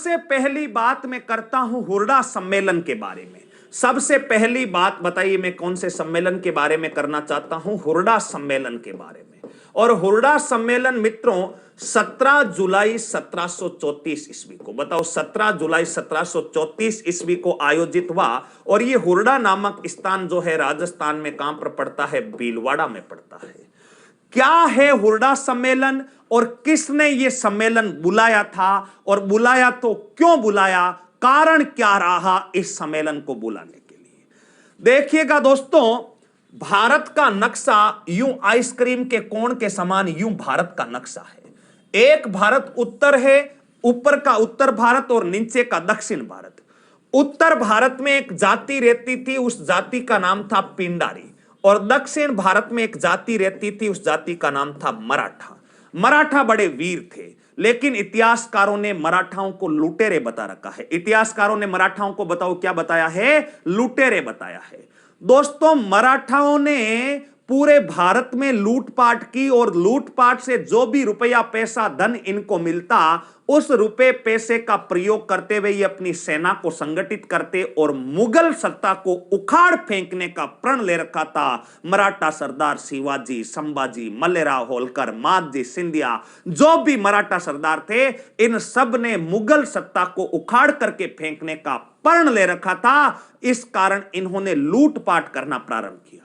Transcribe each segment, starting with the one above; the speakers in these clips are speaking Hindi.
सबसे पहली बात मैं करता हूं हुरडा सम्मेलन के बारे में। सबसे पहली बात बताइए मैं कौन से सम्मेलन के बारे में करना चाहता हूं? हुरडा सम्मेलन के बारे में। और हुरडा सम्मेलन मित्रों 17 जुलाई 1734 ईस्वी को, बताओ 17 जुलाई 1734 ईस्वी को आयोजित हुआ। और ये हुरडा नामक स्थान जो है राजस्थान में कहां पर पड़ता है? भीलवाड़ा में पड़ता है। क्या है हुरडा सम्मेलन और किसने यह सम्मेलन बुलाया था? और बुलाया तो क्यों बुलाया? कारण क्या रहा इस सम्मेलन को बुलाने के लिए? देखिएगा दोस्तों, भारत का नक्शा यूं आइसक्रीम के कोण के समान यूं भारत का नक्शा है। एक भारत उत्तर है, ऊपर का उत्तर भारत और नीचे का दक्षिण भारत। उत्तर भारत में एक जाति रहती थी, उस जाति का नाम था पिंडारी। और दक्षिण भारत में एक जाति रहती थी, उस जाति का नाम था मराठा। मराठा बड़े वीर थे, लेकिन इतिहासकारों ने मराठाओं को लुटेरे बता रखा है। इतिहासकारों ने मराठाओं को बताओ क्या बताया है? लुटेरे बताया है। दोस्तों, मराठाओं ने पूरे भारत में लूटपाट की और लूटपाट से जो भी रुपया पैसा धन इनको मिलता, उस रुपए पैसे का प्रयोग करते हुए ये अपनी सेना को संगठित करते और मुगल सत्ता को उखाड़ फेंकने का प्रण ले रखा था। मराठा सरदार शिवाजी, संभाजी, मल्लेराव होलकर, माधजी, सिंधिया, जो भी मराठा सरदार थे, इन सब ने मुगल सत्ता को उखाड़ करके फेंकने का प्रण ले रखा था। इस कारण इन्होंने लूटपाट करना प्रारंभ किया।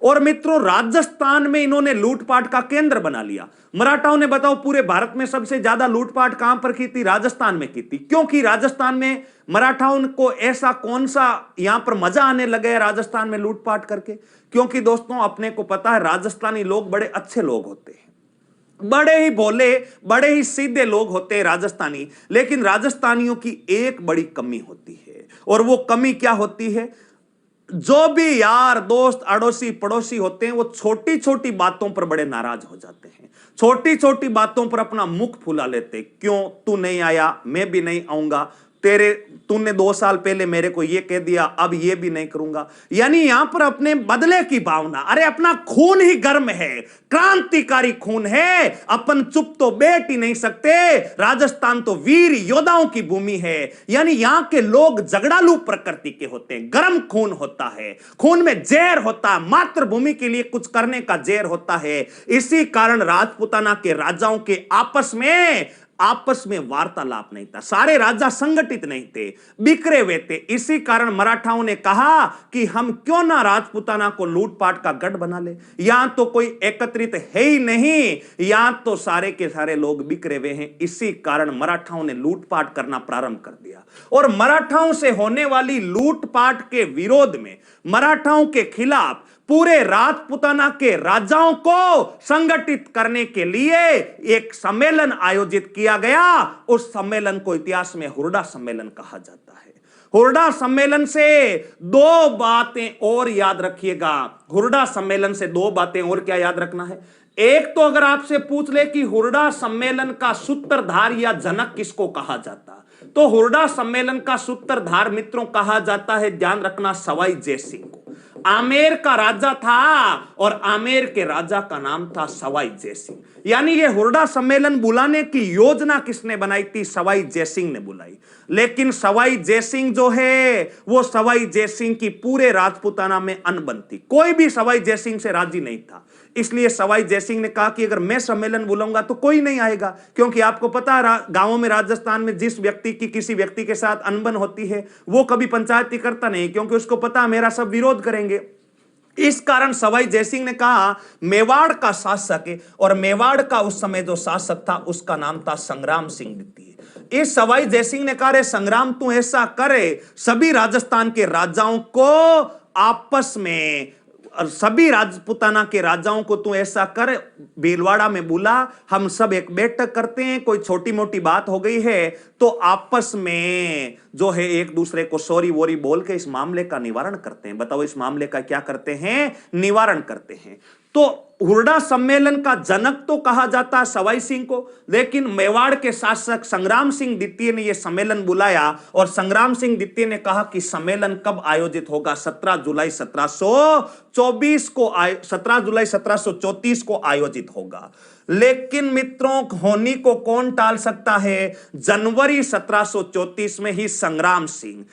और मित्रों, राजस्थान में इन्होंने लूटपाट का केंद्र बना लिया। मराठाओं ने बताओ पूरे भारत में सबसे ज्यादा लूटपाट कहां पर की थी? राजस्थान में की थी। क्योंकि राजस्थान में मराठाओं को ऐसा कौन सा यहां पर मजा आने लगे राजस्थान में लूटपाट करके? क्योंकि दोस्तों, अपने को पता है राजस्थानी लोग बड़े अच्छे लोग होते हैं, बड़े ही भोले, बड़े ही सीधे लोग होते हैं राजस्थानी। लेकिन राजस्थानियों की एक बड़ी कमी होती है, और वो कमी क्या होती है? जो भी यार दोस्त अड़ोसी पड़ोसी होते हैं, वो छोटी छोटी बातों पर बड़े नाराज हो जाते हैं। छोटी छोटी बातों पर अपना मुख फुला लेते। क्यों तू नहीं आया? मैं भी नहीं आऊंगा। तूने 2 साल पहले मेरे को ये कह दिया, अब ये भी नहीं करूंगा। यानी यहां पर अपने बदले की भावना। अरे अपना खून ही गर्म है, क्रांतिकारी खून है, अपन चुप तो बैठ ही नहीं सकते। राजस्थान तो वीर योद्धाओं की भूमि है। यानी यहां के लोग झगड़ालू प्रकृति के होते हैं, गर्म खून होता है, खून में जहर होता है, मातृभूमि के लिए कुछ करने का जहर होता है। इसी कारण राजपूताना के राजाओं के आपस में वार्तालाप नहीं था। सारे राजा संगठित नहीं थे, बिखरे हुए थे। इसी कारण मराठाओं ने कहा कि हम क्यों ना राजपूताना को लूटपाट का गढ़ बना ले। यहां तो कोई एकत्रित है ही नहीं, यहां तो सारे के सारे लोग बिखरे हुए हैं। इसी कारण मराठाओं ने लूटपाट करना प्रारंभ कर दिया। और मराठाओं से होने वाली लूटपाट के विरोध में, मराठाओं के खिलाफ पूरे राजपूताना के राजाओं को संगठित करने के लिए एक सम्मेलन आयोजित किया गया। उस सम्मेलन को इतिहास में हुरडा सम्मेलन कहा जाता है। हुरडा सम्मेलन से 2 बातें और याद रखिएगा। हुरडा सम्मेलन से 2 बातें और क्या याद रखना है? एक तो अगर आपसे पूछ ले कि हुरडा सम्मेलन का सूत्रधार या जनक किसको कहा जाता, तो हुरडा सम्मेलन का सूत्रधार मित्रों कहा जाता है, ध्यान रखना, सवाई जयसिंह को। आमेर का राजा था और आमेर के राजा का नाम था सवाई जयसिंह। यानी ये हुरडा सम्मेलन बुलाने की योजना किसने बनाई थी? सवाई जयसिंह ने बुलाई। लेकिन सवाई जयसिंह जो है, वो सवाई जयसिंह की पूरे राजपूताना में अनबन थी। कोई भी सवाई जयसिंह से राजी नहीं था। इसलिए सवाई जयसिंह ने कहा कि अगर मैं सम्मेलन बुलाऊंगा तो कोई नहीं आएगा। क्योंकि आपको पता है गांवों में राजस्थान में जिस व्यक्ति की किसी व्यक्ति के साथ अनबन होती है, वो कभी पंचायती करता नहीं, क्योंकि उसको पता है मेरा सब विरोध करेंगे। इस कारण सवाई जयसिंह ने कहा, मेवाड़ का शासक है, और मेवाड़ का उस समय जो शासक था उसका नाम था संग्राम सिंह द्वितीय। इस सवाई जयसिंह ने कहा, रे संग्राम तू ऐसा करे, सभी राजस्थान के राजाओं को आपस में, और सभी राजपूताना के राजाओं को तू ऐसा कर, भीलवाड़ा में बुला, हम सब एक बैठक करते हैं। कोई छोटी मोटी बात हो गई है तो आपस में जो है एक दूसरे को सॉरी वोरी बोल के इस मामले का निवारण करते हैं। बताओ इस मामले का क्या करते हैं? निवारण करते हैं। तो हुरडा सम्मेलन का जनक तो कहा जाता है सवाई सिंह को, लेकिन मेवाड़ के शासक संग्राम सिंह द्वितीय ने यह सम्मेलन बुलाया और संग्राम सिंह द्वितीय ने कहा कि सम्मेलन कब आयोजित होगा, 17 जुलाई 1724 को 17 जुलाई 1734 को आयोजित होगा। लेकिन मित्रों, होनी को कौन टाल सकता है? जनवरी 1734 में ही संग्राम सिंह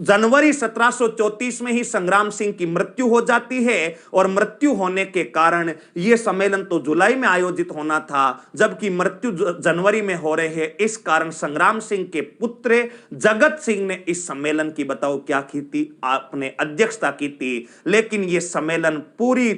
जनवरी 1734 में ही संग्राम सिंह की मृत्यु हो जाती है और मृत्यु होने के कारण यह सम्मेलन तो जुलाई में आयोजित होना था, जबकि मृत्यु जनवरी में हो रहे हैं। इस कारण संग्राम सिंह के पुत्र जगत सिंह ने इस सम्मेलन की बताओ क्या की थी, आपने अध्यक्षता की थी। लेकिन यह सम्मेलन पूरी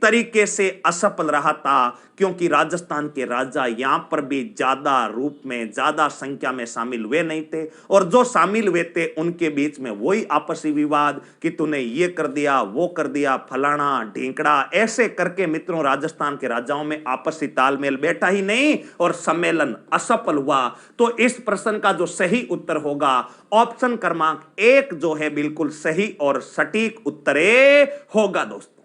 तरीके से असफल रहा था, क्योंकि राजस्थान के राजा यहां पर भी ज्यादा रूप में, ज्यादा संख्या में शामिल हुए नहीं थे, और जो शामिल हुए थे उनके बीच में वही आपसी विवाद कि तूने ये कर दिया, वो कर दिया, फलाना ढींकड़ा, ऐसे करके मित्रों राजस्थान के राजाओं में आपसी तालमेल बैठा ही नहीं और सम्मेलन असफल हुआ। तो इस प्रश्न का जो सही उत्तर होगा ऑप्शन क्रमांक 1 जो है बिल्कुल सही और सटीक उत्तर होगा दोस्तों।